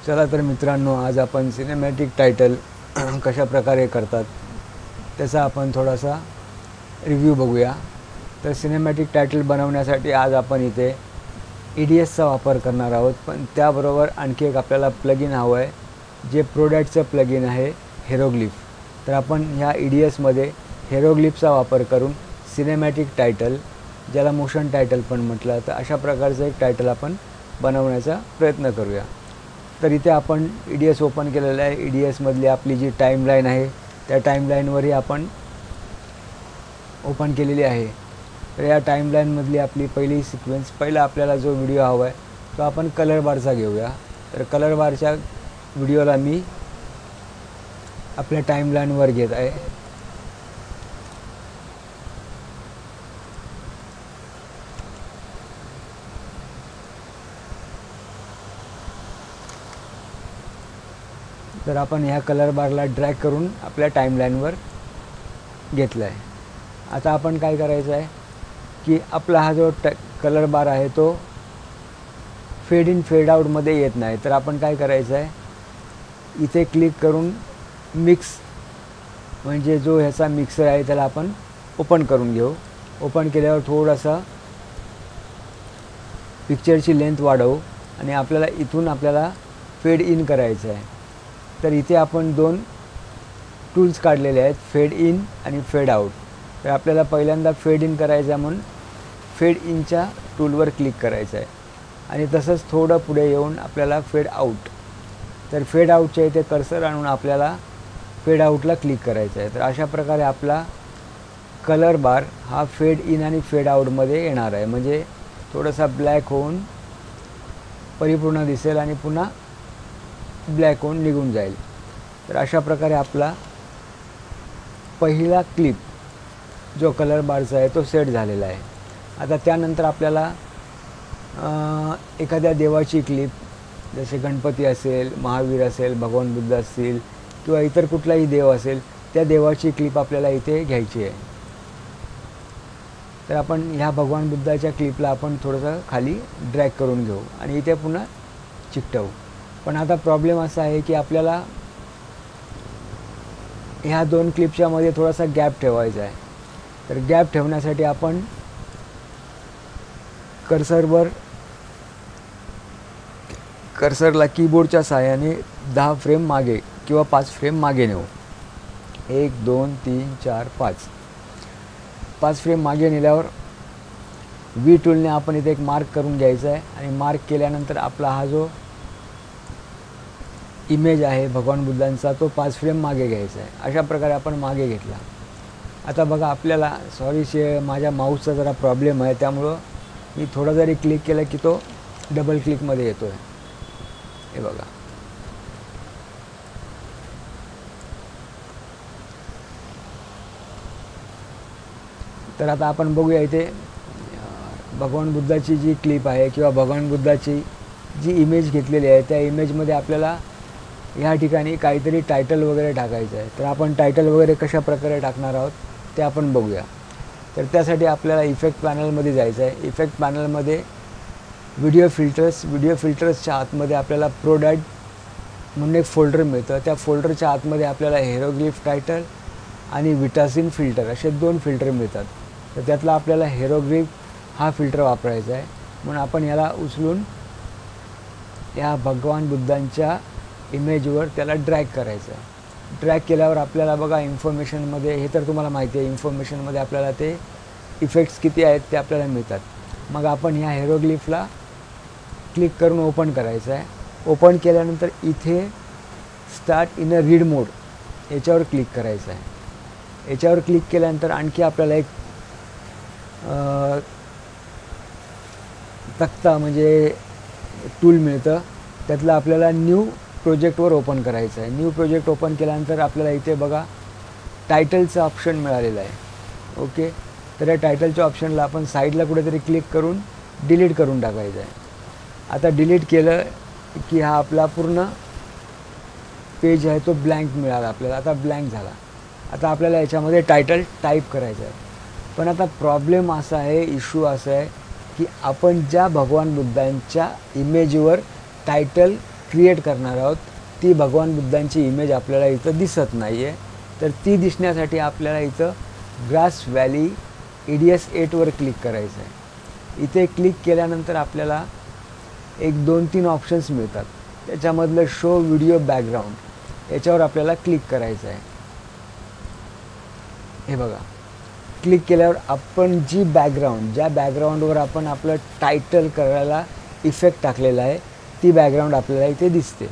चला तर मित्रांनो, आज आपण सिनेमॅटिक टायटल कशा प्रकारे करतात त्याचा आपण थोडासा रिव्ह्यू बघूया। तर सिनेमॅटिक टायटल बनवण्यासाठी आज आपण इथे EDSचा वापर करणार आहोत, पण त्याबरोबर आणखी एक आपल्याला प्लगइन हवं आहे, जे प्रोडॅक्टचं प्लगइन आहे हेरोग्लिफ। तर आपण ह्या EDSमध्ये हेरोग्लिफचा वापर करून सिनेमॅटिक टायटल, ज्याला मोशन टायटल पण म्हटलं, तर अशा प्रकारचं एक टायटल आपण बनवण्याचा प्रयत्न करूया। तर इथे आपण EDS ओपन केलेलं आहे। EDSमधली आपली जी टाईमलाईन आहे त्या टाईमलाईनवरही आपण ओपन केलेली आहे। तर या टाईमलाईनमधली आपली पहिली सिक्वेन्स, पहिला आपल्याला जो व्हिडिओ हवा आहे तो आपण कलर बारचा घेऊया। तर कलर बारच्या व्हिडिओला मी आपल्या टाईमलाईनवर घेत आहे। तर आपण ह्या कलर बारला ड्रॅग करून आपल्या टाईमलाईनवर घेतला आहे। आता आपण काय करायचं आहे की आपला हा जो कलर बार आहे तो फेड इन फेड आउटमध्ये येत नाही। तर आपण काय करायचं आहे, इथे क्लिक करून मिक्स, म्हणजे जो ह्याचा मिक्सर आहे त्याला आपण ओपन करून घेऊ। ओपन केल्यावर थोडासा पिक्चरची लेंथ वाढवू आणि आपल्याला इथून आपल्याला फेड इन करायचं आहे। तर इथे आपण दोन टूल्स काढलेले आहेत, फेड इन आणि फेड आउट। तर आपल्याला पहिल्यांदा फेड इन करायचं आहे म्हणून फेड इनच्या टूलवर क्लिक करायचं आहे आणि तसंच थोडं पुढे येऊन आपल्याला फेड आउट, तर फेड आउटच्या इथे कर्सर आणून आपल्याला फेड आउटला क्लिक करायचं आहे। तर अशा प्रकारे आपला कलर बार हा फेड इन आणि फेड आउटमध्ये येणार आहे, म्हणजे थोडासा ब्लॅक होऊन परिपूर्ण दिसेल आणि पुन्हा ब्लॅक होऊन निघून जाईल। तर अशा प्रकारे आपला पहिला क्लिप जो कलर बारचा आहे तो सेट झालेला आहे। आता त्यानंतर आपल्याला एखाद्या देवाची क्लिप, जसे गणपती असेल, महावीर असेल, भगवान बुद्ध असतील किंवा इतर कुठलाही देव असेल, त्या देवाची क्लिप आपल्याला इथे घ्यायची आहे। तर आपण ह्या भगवान बुद्धाच्या क्लिपला आपण थोडंसं खाली ड्रॅग करून घेऊ आणि इथे पुन्हा चिकटवू। पण आता प्रॉब्लेम असा आहे की आपल्याला ह्या दोन क्लिपच्या मध्ये थोडासा गॅप ठेवायचा आहे। तर गॅप ठेवण्यासाठी आपण कर्सरला कीबोर्डच्या सहाय्याने 10 फ्रेम मागे किंवा 5 फ्रेम मागे नेऊ। 1 2 3 4 5 फ्रेम मागे नेल्यावर V टूलने आपण इथे एक मार्क करून घ्यायचा आहे आणि मार्क केल्यानंतर आपला हा जो इमेज आहे भगवान बुद्धांचा तो 5 फ्रेम मागे घ्यायचा आहे। अशा प्रकारे आपण मागे घेतला। आता बघा, आपल्याला माझ्या माऊसचा जरा प्रॉब्लेम आहे, त्यामुळं मी थोडा जरी क्लिक केलं की तो डबल क्लिकमध्ये येतो आहे। हे बघा, तर आता आपण बघूया इथे भगवान बुद्धाची जी क्लिप आहे किंवा भगवान बुद्धाची जी इमेज घेतलेली आहे त्या इमेजमध्ये आपल्याला ह्या ठिकाणी काहीतरी टायटल वगैरे टाकायचं आहे। तर आपण टायटल वगैरे कशा प्रकारे टाकणार आहोत ते आपण बघूया। तर त्यासाठी आपल्याला इफेक्ट पॅनलमध्ये जायचं आहे। इफेक्ट पॅनलमध्ये व्हिडिओ फिल्टर्सच्या आतमध्ये आपल्याला प्रोडॅक्ट म्हणून एक फोल्डर मिळतं। त्या फोल्डरच्या आतमध्ये आपल्याला हेरोग्लिफ टायटल आणि विटासिन फिल्टर असे 2 फिल्टर मिळतात। तर त्यातला आपल्याला हेरोग्लिफ हा फिल्टर वापरायचा आहे, म्हणून आपण याला उचलून या भगवान बुद्धांच्या इमेजवर त्याला ड्रॅग करायचं आहे। ड्रॅग केल्यावर आपल्याला बघा इन्फॉर्मेशनमध्ये, हे तर तुम्हाला माहिती आहे, इन्फॉर्मेशनमध्ये आपल्याला ते इफेक्ट्स किती आहेत ते आपल्याला मिळतात। मग आपण ह्या हेरोग्लिफला क्लिक करून ओपन करायचं आहे। ओपन केल्यानंतर इथे स्टार्ट इन अ रीड मोड याच्यावर क्लिक करायचं आहे। याच्यावर क्लिक केल्यानंतर आणखी आपल्याला एक तक्ता म्हणजे टूल मिळतं, त्यातलं आपल्याला न्यू प्रोजेक्टवर ओपन करायचं आहे। न्यू प्रोजेक्ट ओपन केल्यानंतर आपल्याला इथे बघा टायटलचं ऑप्शन मिळालेलं आहे। ओके, तर या टायटलच्या ऑप्शनला आपण साईडला कुठेतरी क्लिक करून डिलीट करून टाकायचं आहे। आता डिलीट केलं की हा आपला पूर्ण पेज आहे तो ब्लँक मिळाला आपल्याला। आता ब्लँक झाला। आता आपल्याला याच्यामध्ये टायटल टाईप करायचं आहे। पण आता प्रॉब्लेम असा आहे, इश्यू असा आहे की आपण ज्या भगवान बुद्धांच्या इमेजवर टायटल क्रिएट करणार आहोत ती भगवान बुद्धांची इमेज आपल्याला इथं दिसत नाही आहे. तर ती दिसण्यासाठी आपल्याला इथं ग्रास व्हॅली EDS 8वर क्लिक करायचं आहे. इथे क्लिक केल्यानंतर आपल्याला एक 2-3 ऑप्शन्स मिळतात. त्याच्यामधलं शो व्हिडिओ बॅकग्राऊंड याच्यावर आपल्याला क्लिक करायचं आहे. हे बघा, क्लिक केल्यावर आपण जी बॅकग्राऊंड, ज्या बॅकग्राऊंडवर आपण आपलं टायटल करायला इफेक्ट टाकलेला आहे ती बॅकग्राऊंड आपल्याला इथे दिसते.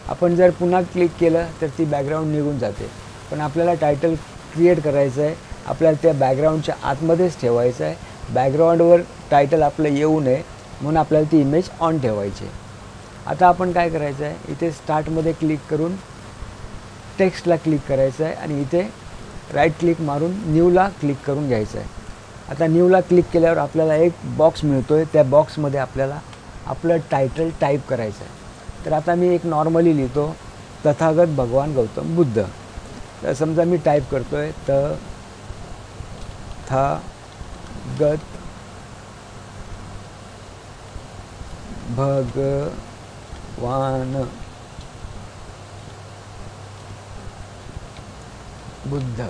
आपण जर पुन्हा क्लिक केलं तर ती बॅकग्राऊंड निघून जाते. पण आपल्याला टायटल क्रिएट करायचं आहे, आपल्याला त्या बॅकग्राऊंडच्या आतमध्येच ठेवायचं आहे. बॅकग्राऊंडवर टायटल आपलं येऊ नये म्हणून आपल्याला ती इमेज ऑन ठेवायची आहे. आता आपण काय करायचं आहे, इथे स्टार्टमध्ये क्लिक करून टेक्स्टला क्लिक करायचं आहे आणि इथे राईट क्लिक मारून न्यूला क्लिक करून घ्यायचं आहे. आता न्यूला क्लिक केल्यावर आपल्याला एक बॉक्स मिळतो आहे. त्या बॉक्समध्ये आपल्याला आपलं टायटल टाईप करायचं आहे. तर आता मी एक नॉर्मली लिहितो, तथागत भगवान गौतम बुद्ध. तर समजा मी टाईप करतो आहे तथागत भगवान बुद्ध.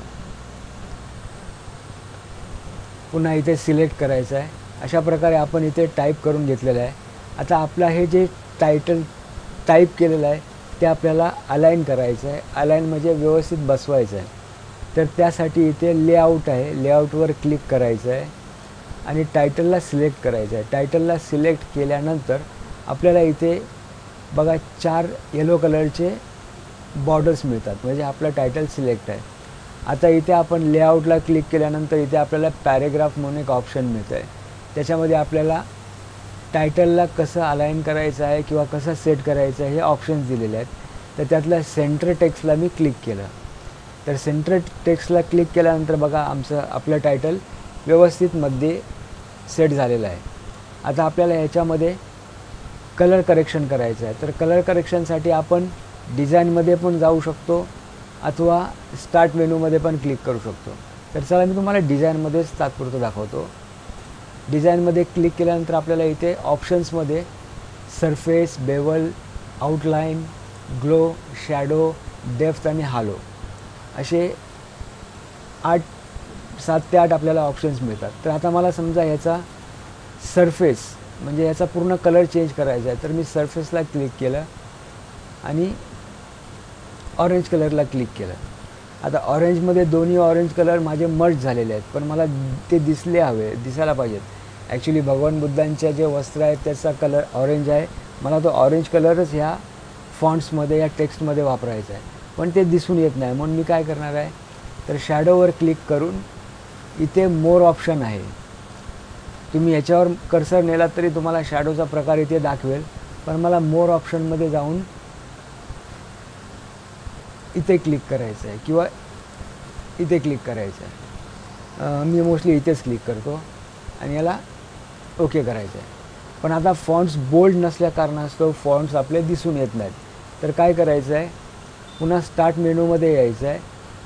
पुन्हा इथे सिलेक्ट करायचं आहे. अशा प्रकारे आपण इथे टाईप करून घेतलेलं आहे. आता आपला हे जे टायटल टाईप केलेलं आहे ते आपल्याला अलाइन करायचं आहे. अलाइन म्हणजे व्यवस्थित बसवायचं आहे. तर त्यासाठी इथे लेआउट आहे, लेआउटवर क्लिक करायचं आहे आणि टायटलला सिलेक्ट करायचं आहे. टायटलला सिलेक्ट केल्यानंतर आपल्याला इथे बघा 4 येलो कलरचे बॉर्डर्स मिळतात, म्हणजे आपलं टायटल सिलेक्ट आहे. आता इथे आपण लेआउटला क्लिक केल्यानंतर इथे आपल्याला पॅरेग्राफ म्हणून एक ऑप्शन मिळतं आहे. त्याच्यामध्ये आपल्याला टायटलला कसं अलाइन करायचं आहे किंवा कसं सेट करायचं आहे हे ऑप्शन्स दिलेले आहेत. तर त्यातल्या सेंटर टेक्स्टला मी क्लिक केलं. तर सेंटर टेक्स्टला क्लिक केल्यानंतर बघा आपलं टायटल व्यवस्थित मध्ये सेट झालेलं आहे. आता आपल्याला ह्याच्यामध्ये कलर करेक्शन करायचं आहे. तर कलर करेक्शनसाठी आपण डिझाईनमध्ये पण जाऊ शकतो अथवा स्टार्ट मेनूमध्ये पण क्लिक करू शकतो. तर चला मी तुम्हाला डिझाईनमध्येच तात्पुरतं दाखवतो. डिझाईनमध्ये क्लिक केल्यानंतर आपल्याला इथे ऑप्शन्समध्ये surface, bevel, outline, glow, shadow, depth आणि हालो असे 7 ते 8 आपल्याला ऑप्शन्स मिळतात. तर आता मला समजा ह्याचा सरफेस म्हणजे याचा पूर्ण कलर चेंज करायचा आहे. तर मी सरफेसला क्लिक केलं आणि ऑरेंज कलरला क्लिक केलं. आता ऑरेंजमध्ये दोन्ही ऑरेंज कलर माझे मर्ज झालेले आहेत, पण मला ते दिसायला पाहिजेत. ॲक्च्युली भगवान बुद्धांच्या जे वस्त्र आहेत त्याचा कलर ऑरेंज आहे. मला तो ऑरेंज कलरच ह्या फॉन्ट्समध्ये या टेक्स्टमध्ये वापरायचा आहे, पण ते दिसून येत नाही. म्हणून मी काय करणार आहे, तर शॅडोवर क्लिक करून इथे मोर ऑप्शन आहे. तुम्ही याच्यावर कर्सर नेलात तरी तुम्हाला शॅडोचा प्रकार इथे दाखवेल, पण मला मोर ऑप्शनमध्ये जाऊन इथे क्लिक करायचं आहे किंवा इथे क्लिक करायचं आहे. मी मोस्टली इथेच क्लिक करतो आणि याला ओके करायचं आहे. पण आता फॉन्ट्स बोल्ड नसल्या कारणास्तव फॉन्ट्स आपले दिसून येत नाहीत. तर काय करायचं आहे, पुन्हा स्टार्ट मेनूमध्ये यायचं आहे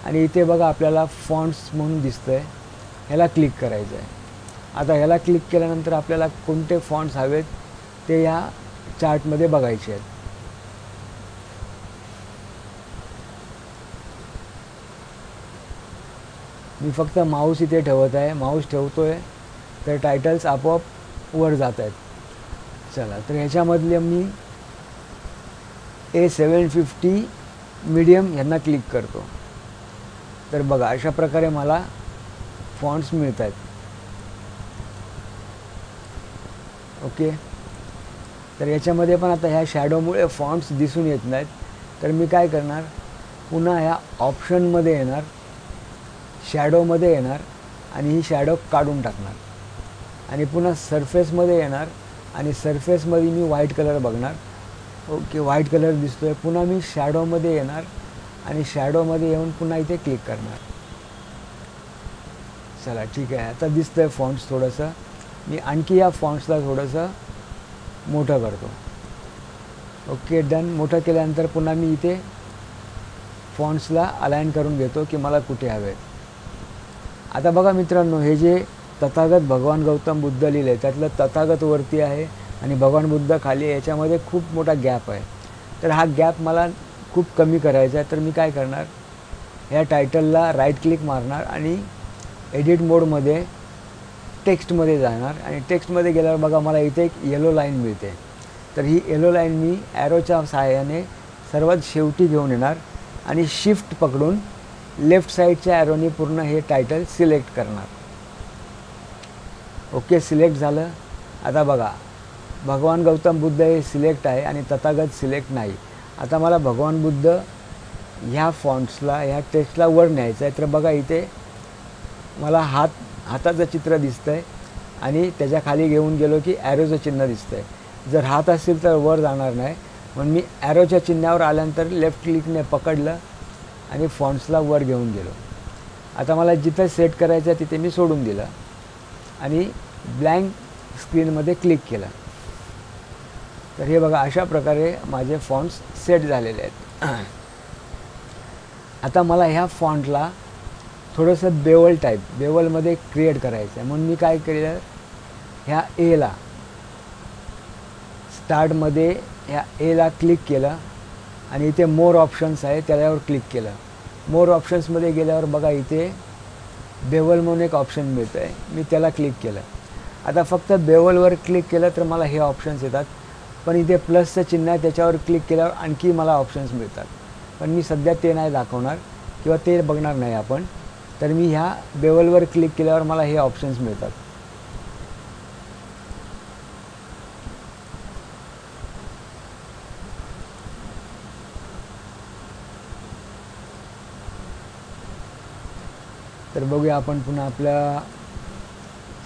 आणि इथे बघा आपल्याला फॉन्ट्स म्हणून दिसतं आहे, ह्याला क्लिक करायचं आहे. आता ह्याला क्लिक केल्यानंतर आपल्याला कोणते फॉन्ट्स हवेत ते या चार्टमध्ये बघायचे आहेत. मी फक्त माऊस इथे ठेवत आहे, माऊस ठेवतो आहे तर टायटल्स आपोआप वर जात आहेत. चला, तर ह्याच्यामधले मी A750 मीडियम यांना क्लिक करतो. तर बघा अशा प्रकारे मला फॉन्ट्स मिळत आहेत. ओके, तर याच्यामध्ये पण आता ह्या शॅडोमुळे फॉन्ट्स दिसून येत नाहीत. तर मी काय करणार, पुन्हा ह्या ऑप्शनमध्ये येणार, शॅडोमध्ये येणार आणि ही शॅडो काढून टाकणार आणि पुन्हा सरफेसमध्ये येणार आणि सरफेसमध्ये मी व्हाईट कलर बघणार. ओके, व्हाईट कलर दिसतो आहे. पुन्हा मी शॅडोमध्ये येणार आणि शॅडोमध्ये येऊन पुन्हा इथे क्लिक करणार. चला ठीक आहे, आता दिसतं आहे फॉन्ट्स थोडंसं. मी आणखी या फॉन्ट्सला थोडंसं मोठं करतो. Okay, done. मोठं केल्यानंतर पुन्हा मी इथे फॉन्ट्सला अलाइन करून घेतो की मला कुठे हवे आहेत. आता बघा मित्रांनो, हे जे तथागत भगवान गौतम बुद्ध लिहिले त्यातलं तथागत वरती आहे आणि भगवान बुद्ध खाली आहे. याच्यामध्ये खूप मोठा गॅप आहे. तर हा गॅप मला खूप कमी करायचा आहे. तर मी काय करणार, ह्या टायटलला राईट क्लिक मारणार आणि एडिट मोडमध्ये टेक्स्टमध्ये जाणार आणि टेक्स्टमध्ये गेल्यावर बघा मला इथे एक येलो लाईन मिळते. तर ही येलो लाईन मी ॲरोच्या सहाय्याने सर्वात शेवटी घेऊन येणार आणि शिफ्ट पकडून लेफ्ट साईडच्या ॲरोनी पूर्ण हे टायटल सिलेक्ट करणार. ओके, सिलेक्ट झालं. आता बघा भगवान गौतम बुद्ध हे सिलेक्ट आहे आणि तथागत सिलेक्ट नाही. आता मला भगवान बुद्ध ह्या फॉन्ट्सला ह्या टेक्स्टला वर न्यायचं आहे. तर बघा इथे मला हाताचं चित्र दिसतं आहे आणि त्याच्या खाली घेऊन गेलो की ॲरोचं चिन्ह दिसतं आहे. जर हात असेल तर वर जाणार नाही, म्हणून मी ॲरोच्या चिन्हावर आल्यानंतर लेफ्ट क्लिकने पकडलं आणि फॉन्ट्सला वर घेऊन गेलो. आता मला जिथं सेट करायचं आहे तिथे मी सोडून दिलं आणि ब्लँक स्क्रीनमध्ये क्लिक केलं. तर हे बघा अशा प्रकारे माझे फॉन्ट्स सेट झालेले आहेत. आता मला ह्या फॉन्टला थोडंसं बेवल टाईप बेवलमध्ये क्रिएट करायचं आहे. म्हणून मी काय केलं, ह्या एला स्टार्टमध्ये ह्या एला क्लिक केलं आणि इथे मोर ऑप्शन्स आहे त्याच्यावर क्लिक केलं. मोर ऑप्शन्समध्ये गेल्यावर बघा इथे बेवल म्हणून एक ऑप्शन मिळतं आहे, मी त्याला क्लिक केलं. आता फक्त बेवलवर क्लिक केलं तर मला हे ऑप्शन्स येतात, पण इथे प्लसचं चिन्ह आहे त्याच्यावर क्लिक केल्यावर आणखी मला ऑप्शन्स मिळतात. पण मी सध्या ते नाही दाखवणार किंवा ते बघणार नाही आपण. तर मी ह्या बेवलवर क्लिक केल्यावर मला हे ऑप्शन्स मिळतात. तर बघूया आपण पुन्हा आपल्या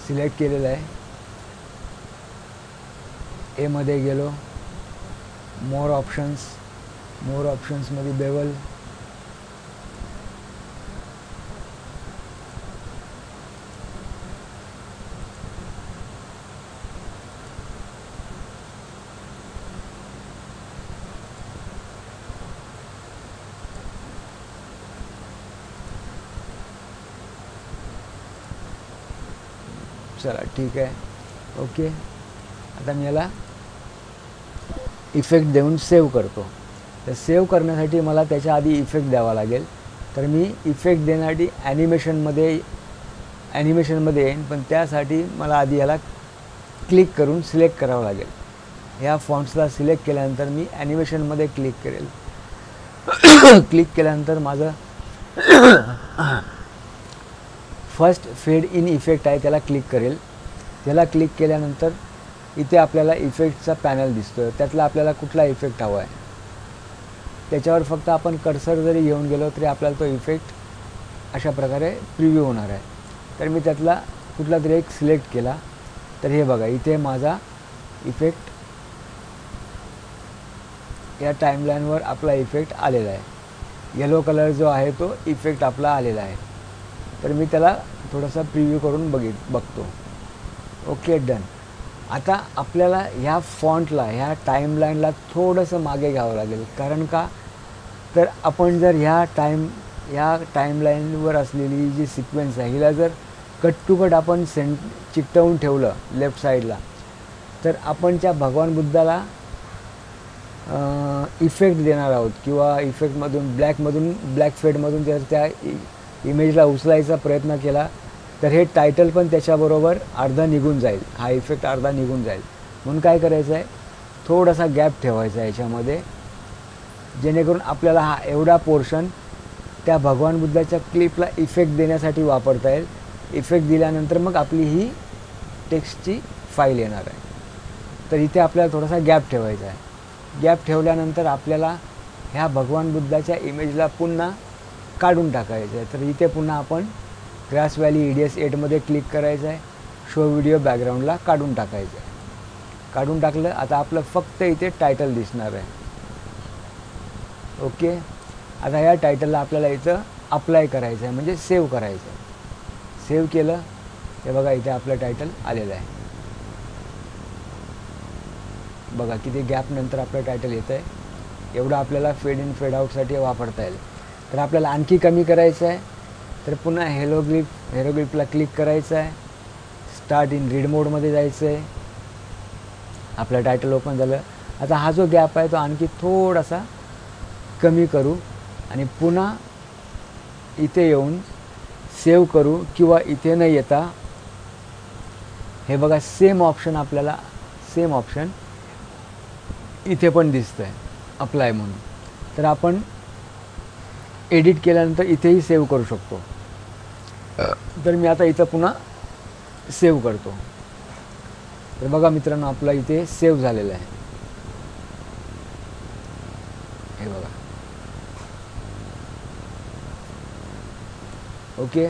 सिलेक्ट केलेलं आहे. एमध्ये गेलो, मोर ऑप्शन्समध्ये बेवल, चला ठीक आहे. ओके, आता मी याला इफेक्ट देऊन सेव्ह करतो. तर सेव्ह करण्यासाठी मला त्याच्या आधी इफेक्ट द्यावा लागेल. तर मी इफेक्ट देण्यासाठी ॲनिमेशनमध्ये येईन, पण त्यासाठी मला आधी याला क्लिक करून सिलेक्ट करावं लागेल. ह्या फॉन्ट्सला सिलेक्ट केल्यानंतर मी ॲनिमेशनमध्ये क्लिक करेल. क्लिक केल्यानंतर माझं फर्स्ट फेड इन इफेक्ट आहे त्याला क्लिक करेल. त्याला क्लिक केल्यानंतर इथे आपल्याला इफेक्टचा पॅनल दिसतो. त्यातला आपल्याला कुठला इफेक्ट हवा आहे त्याच्यावर फक्त आपण कर्सर जरी घेऊन गेलो तरी आपल्याला तो इफेक्ट अशा प्रकारे प्रिव्ह्यू होणार आहे. तर मी त्यातला कुठला तरी एक सिलेक्ट केला. तर हे बघा इथे माझा इफेक्ट या टाईमलाईनवर आपला इफेक्ट आलेला आहे. येलो कलर जो आहे तो इफेक्ट आपला आलेला आहे. तर मी त्याला थोडासा प्रिव्ह्यू करून बघतो. Okay, done. आता आपल्याला ह्या फॉन्टला ह्या टाईमलाईनला थोडंसं मागे घ्यावं लागेल. कारण का, तर आपण जर ह्या टाईमलाईनवर असलेली जी सिक्वेन्स आहे हिला जर कट टू कट आपण चिकटवून ठेवलं लेफ्ट साईडला, तर आपण त्या भगवान बुद्धाला इफेक्ट देणार आहोत किंवा इफेक्टमधून ब्लॅक फेडमधून जर त्या इमेजला उचलायचा प्रयत्न केला तर हे टायटल पण त्याच्याबरोबर अर्धा निघून जाईल, हा इफेक्ट अर्धा निघून जाईल. म्हणून काय करायचं आहे, थोडासा गॅप ठेवायचा आहे याच्यामध्ये, जेणेकरून आपल्याला हा एवढा पोर्शन त्या भगवान बुद्धाच्या क्लिपला इफेक्ट देण्यासाठी वापरता येईल. इफेक्ट दिल्यानंतर मग आपली ही टेक्स्टची फाईल येणार आहे. तर इथे आपल्याला थोडासा गॅप ठेवायचा आहे. गॅप ठेवल्यानंतर आपल्याला ह्या भगवान बुद्धाच्या इमेजला पुन्हा काढून टाकायचं आहे. तर इथे पुन्हा आपण ग्रास व्हॅली EDS 8मध्ये क्लिक करायचं आहे. शो व्हिडिओ बॅकग्राऊंडला काढून टाकायचं आहे. काढून टाकलं. आता आपलं फक्त इथे टायटल दिसणार आहे. ओके, आता या टायटलला आपल्याला इथं अप्लाय करायचं आहे, म्हणजे सेव्ह करायचं आहे. सेव्ह केलं. हे बघा इथे आपलं टायटल आलेलं आहे. बघा किती गॅप नंतर आपलं टायटल येतं आहे. एवढं आपल्याला फेड इन फेड आउटसाठी वापरता येईल. तर आपल्याला आणखी कमी करायचं आहे. तर पुन्हा हेरोग्लिफला क्लिक करायचं आहे. स्टार्ट इन रीड मोडमध्ये जायचं आहे. आपलं टायटल ओपन झालं. आता हा जो गॅप आहे तो आणखी थोडासा कमी करू आणि पुन्हा इथे येऊन सेव्ह करू, किंवा इथे न येता हे बघा सेम ऑप्शन इथे पण दिसतं आहे अप्लाय म्हणून. तर आपण एडिट केल्यानंतर इथेही सेव्ह करू शकतो. तर मी आता इथं पुन्हा सेव्ह करतो. तर बघा मित्रांनो, आपला इथे सेव्ह झालेलं आहे. हे बघा. ओके.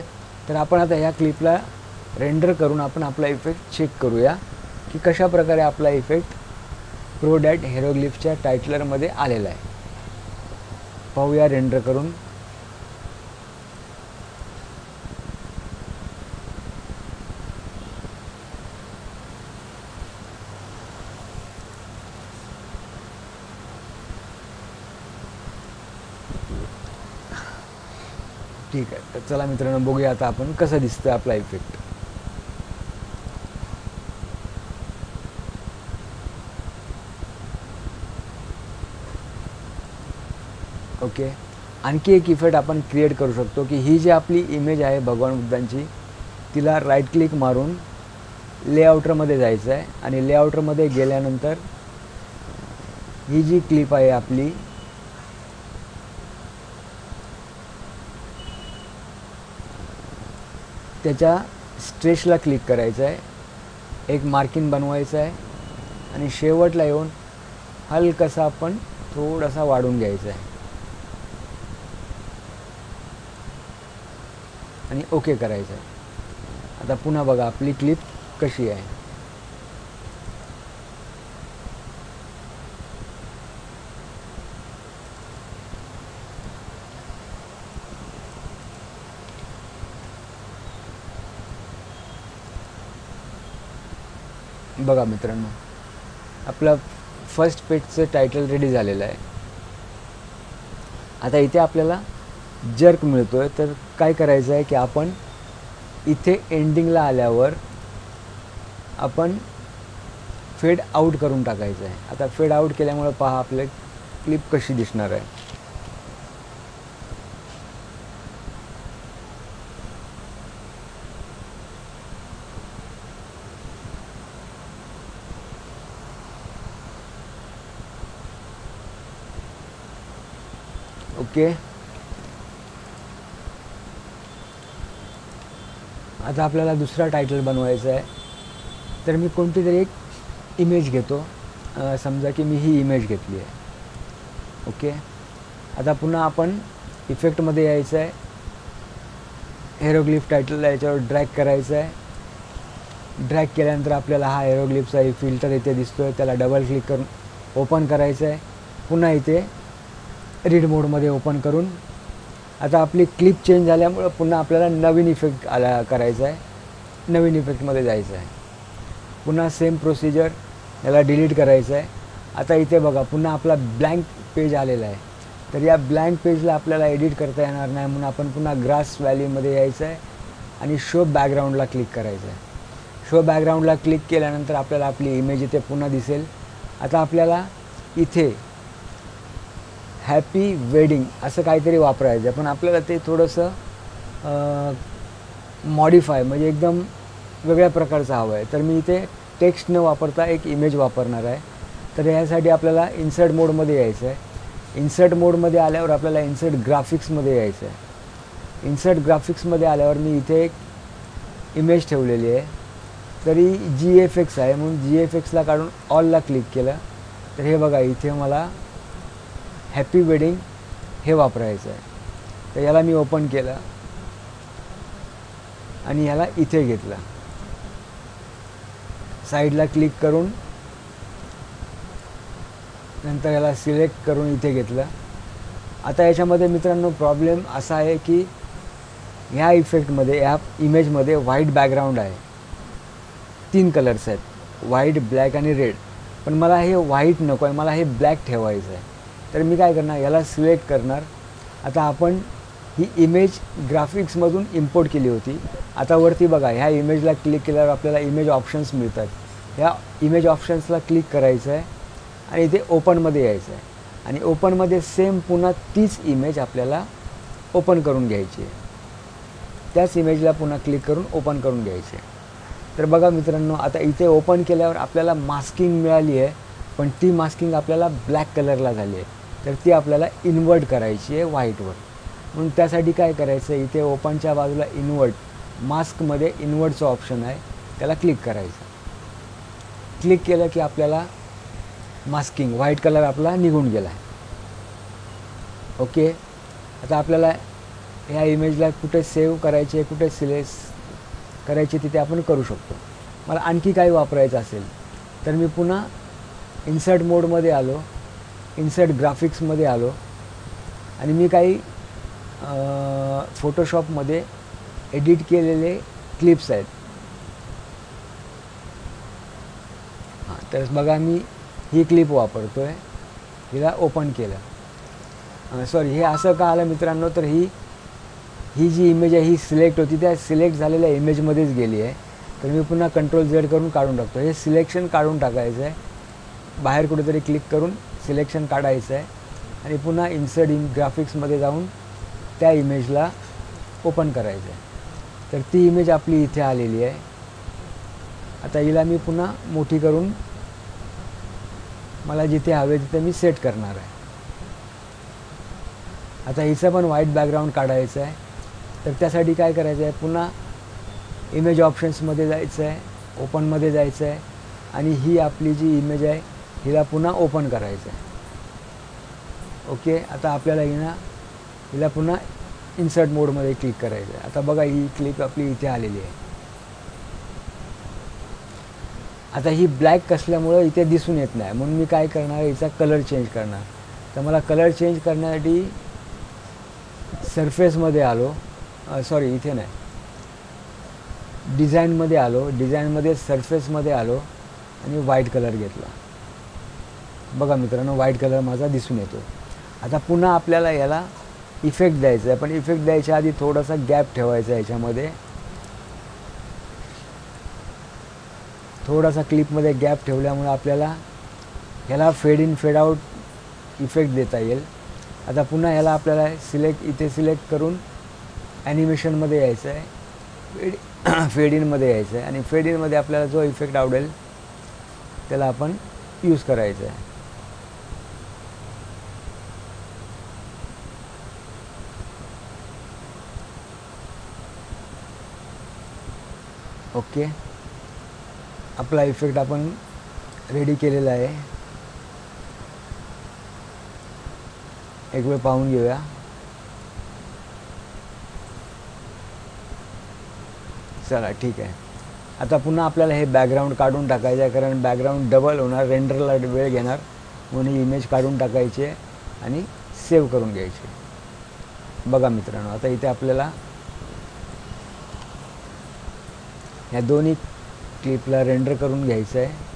तर आपण आता ह्या क्लिपला रेंडर करून आपण आपला इफेक्ट चेक करूया की कशा प्रकारे आपला इफेक्ट प्रो डॅट हेरोग्लिफच्या टायटलरमध्ये आलेला आहे. पाहूया रेंडर करून. ठीक आहे. तर चला मित्रांनो, बघूया आता आपण कसं दिसतं आपला इफेक्ट. ओके. आणखी एक इफेक्ट आपण क्रिएट करू शकतो की ही जी आपली इमेज आहे भगवान बुद्धांची, तिला राईट क्लिक मारून लेआउटरमध्ये जायचं आहे आणि लेआउटरमध्ये गेल्यानंतर ही जी क्लिप आहे आपली, त्याच्या स्ट्रेचला क्लिक करायचं आहे, एक मार्किंग बनवायचं आहे आणि शेवटला येऊन हलकसा आपण थोडासा वाढून घ्यायचा आहे आणि ओके करायचं आहे. आता पुन्हा बघा आपली क्लिप कशी आहे. बघा मित्रांनो, आपलं फर्स्ट पेजचं टायटल रेडी झालेलं आहे. आता इथे आपल्याला जर्क मिळतो आहे. तर काय करायचं आहे की आपण इथे एंडिंगला आल्यावर आपण फेड आऊट करून टाकायचं आहे. आता फेड आऊट केल्यामुळे पहा आपले क्लिप कशी दिसणार आहे. ओके. आता आपल्याला दुसरा टायटल बनवायचा आहे. तर मी कोणती तरी एक इमेज घेतो. समजा की मी ही इमेज घेतली आहे. ओके. आता पुन्हा आपण इफेक्टमध्ये यायचं आहे. हेरोग्लिफ टायटलला याच्यावर ड्रॅग करायचं आहे. ड्रॅग केल्यानंतर आपल्याला हा हेरोग्लिफचा फिल्टर इथे दिसतो आहे, त्याला डबल क्लिक करून ओपन करायचं आहे. पुन्हा इथे रीड मोडमध्ये ओपन करून आता आपली क्लिप चेंज झाल्यामुळं पुन्हा आपल्याला नवीन इफेक्ट करायचा आहे. नवीन इफेक्टमध्ये जायचं आहे. पुन्हा सेम प्रोसिजर, याला डिलीट करायचं आहे. आता इथे बघा पुन्हा आपला ब्लँक पेज आलेला आहे. तर या ब्लँक पेजला आपल्याला एडिट करता येणार नाही, म्हणून आपण पुन्हा ग्रास व्हॅलीमध्ये यायचं आहे आणि शो बॅकग्राऊंडला क्लिक करायचं आहे. शो बॅकग्राऊंडला क्लिक केल्यानंतर आपल्याला आपली इमेज इथे पुन्हा दिसेल. आता आपल्याला इथे हॅपी वेडिंग असं काहीतरी वापरायचं आहे, पण आपल्याला ते थोडंसं मॉडिफाय म्हणजे एकदम वेगळ्या प्रकारचं हवं आहे. तर मी इथे टेक्स्ट न वापरता एक इमेज वापरणार आहे. तर यासाठी आपल्याला इन्सर्ट मोडमध्ये यायचं आहे. इन्सर्ट मोडमध्ये आल्यावर आपल्याला इन्सर्ट ग्राफिक्समध्ये यायचं आहे. इन्सर्ट ग्राफिक्समध्ये आल्यावर मी इथे एक इमेज ठेवलेली आहे. तरी GFX आहे, म्हणून GFXला काढून ऑलला क्लिक केलं. तर हे बघा इथे मला हॅपी वेडिंग हे वापरायचं आहे. तर याला मी ओपन केलं आणि याला इथे घेतलं. साईडला क्लिक करून नंतर याला सिलेक्ट करून इथे घेतलं. आता याच्यामध्ये मित्रांनो प्रॉब्लेम असा आहे की ह्या इफेक्टमध्ये, ह्या इमेजमध्ये व्हाईट बॅकग्राऊंड आहे. 3 कलर्स आहेत, व्हाईट, ब्लॅक आणि रेड. पण मला हे व्हाईट नको आहे, मला हे ब्लॅक ठेवायचं आहे. तर मी काय करणार, याला सिलेक्ट करणार. आता आपण ही इमेज ग्राफिक्समधून इम्पोर्ट केली होती. आता वरती बघा ह्या इमेजला क्लिक केल्यावर आपल्याला इमेज ऑप्शन्स मिळतात. ह्या इमेज ऑप्शन्सला क्लिक करायचं आहे आणि इथे ओपनमध्ये यायचं आहे आणि ओपनमध्ये सेम पुन्हा तीच इमेज आपल्याला ओपन करून घ्यायची आहे. त्याच इमेजला पुन्हा क्लिक करून ओपन करून घ्यायची आहे. तर बघा मित्रांनो, आता इथे ओपन केल्यावर आपल्याला मास्किंग मिळाली आहे, पण ती मास्किंग आपल्याला ब्लॅक कलरला झाली आहे. तर ती आपल्याला इन्व्हर्ट करायची आहे व्हाईटवर. म्हणून त्यासाठी काय करायचं, इथे ओपनच्या बाजूला इन्व्हर्ट, मास्कमध्ये इन्व्हर्टचं ऑप्शन आहे, त्याला क्लिक करायचं. क्लिक केलं की आपल्याला मास्किंग व्हाईट कलर आपला निघून गेला आहे. ओके, आता आपल्याला ह्या इमेजला कुठे सेव्ह करायचे, कुठे सिलेक्ट करायचे तिथे आपण करू शकतो. मला आणखी काही वापरायचं असेल तर मी पुन्हा इन्सर्ट मोडमध्ये आलो, इन्सर्ट ग्राफिक्समध्ये आलो आणि मी काही फोटोशॉपमध्ये एडिट केलेले क्लिप्स आहेत. हां, तर बघा मी ही क्लिप वापरतो आहे, हिला ओपन केलं. सॉरी, हे असं का आलं मित्रांनो, तर ही जी इमेज आहे ही सिलेक्ट होती, त्या सिलेक्ट झालेल्या इमेजमध्येच गेली आहे. तर मी पुन्हा कंट्रोल Z करून काढून टाकतो. हे सिलेक्शन काढून टाकायचं आहे, बाहेर कुठेतरी क्लिक करून सिलेक्शन काढायचं आहे आणि पुन्हा इन्सर्ट ग्राफिक्समध्ये जाऊन त्या इमेजला ओपन करायचं आहे. तर ती इमेज आपली इथे आलेली आहे. आता हिला मी पुन्हा मोठी करून मला जिथे हवे तिथे मी सेट करणार आहे. आता हिचं पण व्हाईट बॅकग्राऊंड काढायचं आहे. तर त्यासाठी काय करायचं आहे, पुन्हा इमेज ऑप्शन्समध्ये जायचं आहे, ओपनमध्ये जायचं आहे आणि ही आपली जी इमेज आहे हिला पुन्हा ओपन करायचं आहे. ओके, आता आपल्याला हिला पुन्हा इन्सर्ट मोडमध्ये क्लिक करायचं आहे. आता बघा ही क्लिप आपली इथे आलेली आहे. आता ही ब्लॅक असल्यामुळं इथे दिसून येत नाही, म्हणून मी काय करणार, हिचा कलर चेंज करणार. तर मला कलर चेंज करण्यासाठी सरफेसमध्ये आलो, सॉरी इथे नाही, डिझाईनमध्ये आलो, डिझाईनमध्ये सरफेसमध्ये आलो आणि व्हाईट कलर घेतला. बघा मित्रांनो, व्हाईट कलर माझा दिसून येतो. आता पुन्हा आपल्याला याला इफेक्ट द्यायचा आहे, पण इफेक्ट द्यायच्या आधी थोडासा गॅप ठेवायचा आहे. याच्यामध्ये थोडासा क्लिपमध्ये गॅप ठेवल्यामुळे आपल्याला ह्याला fade in fade out effect देता येईल. आता पुन्हा ह्याला आपल्याला इथे सिलेक्ट करून ॲनिमेशनमध्ये यायचं आहे, फेड इनमध्ये यायचं आहे आणि फेड इनमध्ये आपल्याला जो इफेक्ट आवडेल त्याला आपण यूज करायचं आहे. ओके, आपला इफेक्ट आपण रेडी केलेला आहे. एक वेळ पाहून घेऊया. चला ठीक आहे. आता पुन्हा आपल्याला हे बॅकग्राऊंड काढून टाकायचं आहे, कारण बॅकग्राऊंड डबल होणार, रेंडरला वेळ घेणार, म्हणून ही इमेज काढून टाकायची आहे आणि सेव्ह करून घ्यायची. बघा मित्रांनो, आता इथे आपल्याला ह्या दोन्ही क्लिपला रेंडर करून घ्यायचं आहे.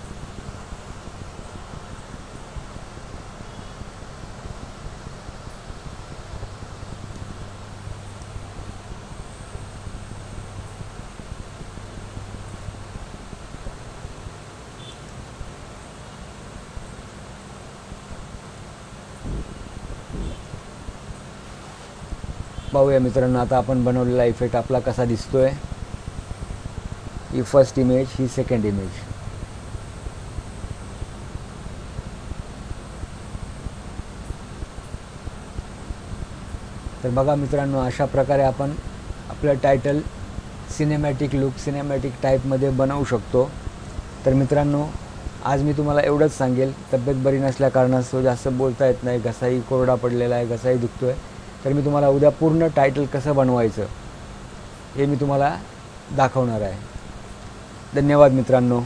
पाहूया मित्रांनो, आता आपण बनवलेला इफेक्ट आपला कसा दिसतोय. ही फर्स्ट इमेज, ही सेकंड इमेज. तर बघा मित्रांनो, अशा प्रकारे आपण आपलं टायटल सिनेमॅटिक लुक, सिनेमॅटिक टाईपमध्ये बनवू शकतो. तर मित्रांनो, आज मी तुम्हाला एवढंच सांगेल, तब्येत बरी नसल्या कारणास्तव जास्त बोलता येत नाही, घसाही कोरडा पडलेला आहे, घसाही दुखतो आहे. तर मी तुम्हाला उद्या पूर्ण टायटल कसं बनवायचं हे मी तुम्हाला दाखवणार आहे. धन्यवाद मित्रांनो.